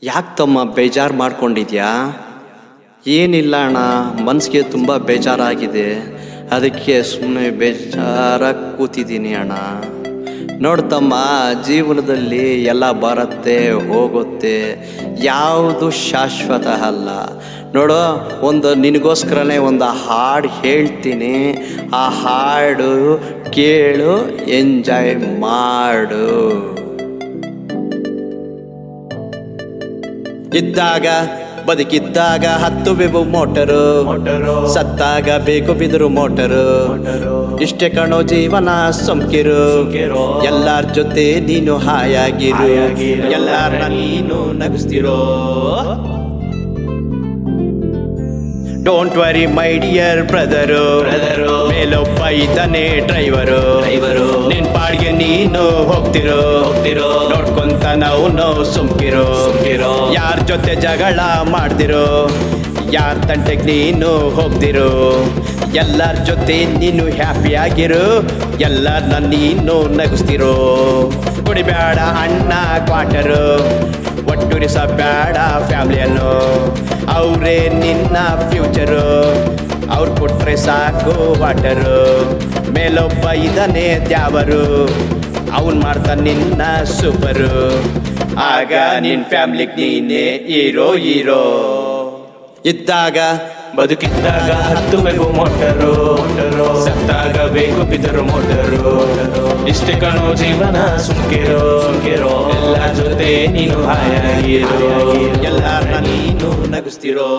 ಯಾಕೆ ತಮ್ಮ ಬೇಜಾರು ಮಾಡ್ಕೊಂಡಿದ್ಯಾ? ಏನಿಲ್ಲ ಅಣ್ಣ, ಮನಸ್ಸಿಗೆ ತುಂಬ ಬೇಜಾರಾಗಿದೆ, ಅದಕ್ಕೆ ಸುಮ್ಮನೆ ಬೇಜಾರಾಗಿ ಕೂತಿದ್ದೀನಿ ಅಣ್ಣ. ನೋಡ್ತಮ್ಮ, ಜೀವನದಲ್ಲಿ ಎಲ್ಲ ಬರುತ್ತೆ ಹೋಗುತ್ತೆ, ಯಾವುದು ಶಾಶ್ವತ ಅಲ್ಲ. ನೋಡು, ನಿನಗೋಸ್ಕರನೇ ಒಂದು ಹಾಡು ಹೇಳ್ತೀನಿ, ಆ ಹಾಡು ಕೇಳು, ಎಂಜಾಯ್ ಮಾಡು. ಇದ್ದಾಗ ಬದುಕಿದ್ದಾಗ ಹತ್ತುವೆವು ಮೋಟರು, ಸತ್ತಾಗ ಬೇಕು ಬಿದರು ಮೋಟರು. ಇಷ್ಟೇ ಕಣೋ ಜೀವನ ಸೋಂಕಿರು, ಎಲ್ಲಾರ ಜೊತೆ ನೀನು ಹಾಯಾಗಿರು, ಎಲ್ಲಾರ ನೀನು ನಗಿಸ್ತಿರೋ. Don't worry my dear brother, ಮೇಲೊಬ್ಬ ಇದ್ದಾನೆ ಡ್ರೈವರು. ನಿನ್ ಪಾಡ್ಗೆ ನೀನು ಹೋಗ್ತಿರೋ, ನೋಡ್ಕೊಂತ ನಾವು ಸುಮ್ಕಿರೋ. ಯಾರ ಜೊತೆ ಜಗಳ ಮಾಡ್ದಿರೋ, ಯಾರ ತಂಟೆಗೆ ನೀನು ಹೋಗ್ದಿರೋ. ಎಲ್ಲರ ಜೊತೆ ನೀನು ಹ್ಯಾಪಿ ಆಗಿರು, ಎಲ್ಲರನ್ನ ನೀನು ನಗಿಸ್ತಿರೋ. ಕುಡಿಬೇಡ ಅಣ್ಣ ಕ್ವಾಟರು, ಒಟ್ಟುರಿಸಬೇಡ ಫ್ಯಾಮಿಲಿಯನ್ನು, ಅವರೇ ನಿನ್ನ ಫ್ಯೂಚರು. ಅವ್ರು ಕೊಟ್ರೆ ಸಾಕು ವಾಟರು. ಮೇಲೊಬ್ಬ ಇದನ್ನೇ ದ್ಯಾವರು, ಅವನ್ ಮಾಡ್ತಾನೆ ನಿನ್ನ ಸೂಪರು. ಆಗ ನಿನ್ ಫ್ಯಾಮಿಲಿಗೆ ನೀನೇ ಹೀರೋ. ಇದ್ದಾಗ ಬದುಕಿದ್ದಾಗ ಹತ್ತುವೆವು ಮೋಟರು, ಸತ್ತಾಗ ಬೇಕು ಬಿದರು ಮೋಟರು. ಇಷ್ಟೇ ಕಣೋ ಜೀವನ ಸುಮ್ಕಿರೋ, ಎಲ್ಲ ಜೊತೆ ನೀನು ಹಾಯಾಗಿರೋ, ಎಲ್ಲಾರನ್ನ ನೀನು ನಗಿಸ್ತಿರೋ.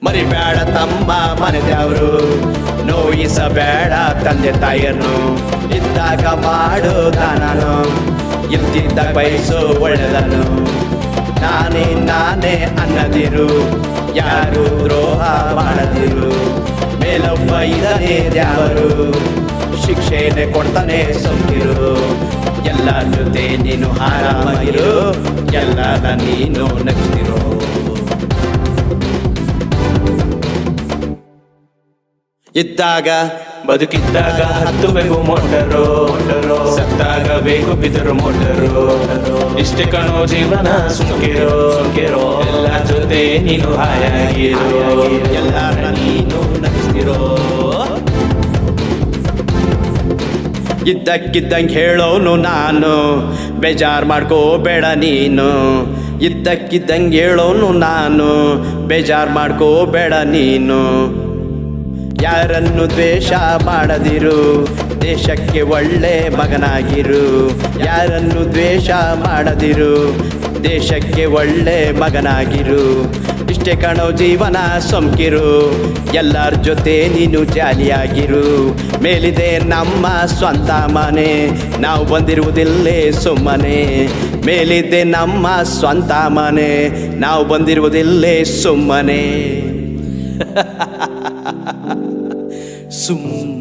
ಮರಿಬೇಡ ತಮ್ಮ ಮನೆದವರು, ನೋಯಿಸಬೇಡ ತಂದೆ ತಾಯಿಯನ್ನು. ಇದ್ದಾಗ ಮಾಡು ದಾನನು, ಇಲ್ದಿದ್ದಾಗ ಬಯಸು ಒಳ್ಳೆದನ್ನು. ನಾನೇ ಅನ್ನದಿರು, ಯಾರು ದ್ರೋಹ ಮಾಡದಿರು. ಮೇಲೊಬ್ಬ ಇದನೇ ದ್ಯಾವರು, ಶಿಕ್ಷೆನೆ ಕೊಡ್ತಾನೆ ಸೋಂಕಿರು. ಎಲ್ಲ ಜೊತೆ ನೀನು ಆರಾಮಾಗಿರು, ಎಲ್ಲರ ನೀನು ನಗಿಸ್ತಿರೋ. ಇದ್ದಾಗ ಬದುಕಿದ್ದಾಗ ಹತ್ತುವೆವು ಮೋಟರು, ಸತ್ತಾಗ ಬೇಕು ಬಿದರು ಮೋಟರು. ಇಷ್ಟೇ ಕಣೋ ಜೀವನ ಸುಮ್ಕಿರೋ, ಎಲ್ಲ ಜೊತೆ ನೀನು ಹಾಯಾಗಿರೋ, ಎಲ್ಲಾರ ನೀನು ನಗಿಸ್ತಿರೋ. ಇದ್ದಕ್ಕಿದ್ದಂಗೆ ಹೇಳೋನು ನಾನು, ಬೇಜಾರು ಮಾಡ್ಕೋಬೇಡ ನೀನು. ಇದ್ದಕ್ಕಿದ್ದಂಗೆ ಹೇಳೋನು ನಾನು, ಬೇಜಾರು ಮಾಡ್ಕೋಬೇಡ ನೀನು. ಯಾರನ್ನು ದ್ವೇಷ ಮಾಡದಿರು, ದೇಶಕ್ಕೆ ಒಳ್ಳೆ ಮಗನಾಗಿರು. ಯಾರನ್ನು ದ್ವೇಷ ಮಾಡದಿರು, ದೇಶಕ್ಕೆ ಒಳ್ಳೆ ಮಗನಾಗಿರು. ಇಷ್ಟೇ ಕಣೋ ಜೀವನ ಸೋಂಕಿರು, ಎಲ್ಲರ ಜೊತೆ ನೀನು ಜಾಲಿಯಾಗಿರು. ಮೇಲಿದೆ ನಮ್ಮ ಸ್ವಂತ ಮನೆ, ನಾವು ಬಂದಿರುವುದಿಲ್ಲೇ ಸುಮ್ಮನೆ. ಮೇಲಿದೆ ನಮ್ಮ ಸ್ವಂತ ಮನೆ, ನಾವು ಬಂದಿರುವುದಿಲ್ಲೇ ಸುಮ್ಮನೆ. ಸುಮ್ಮನೆ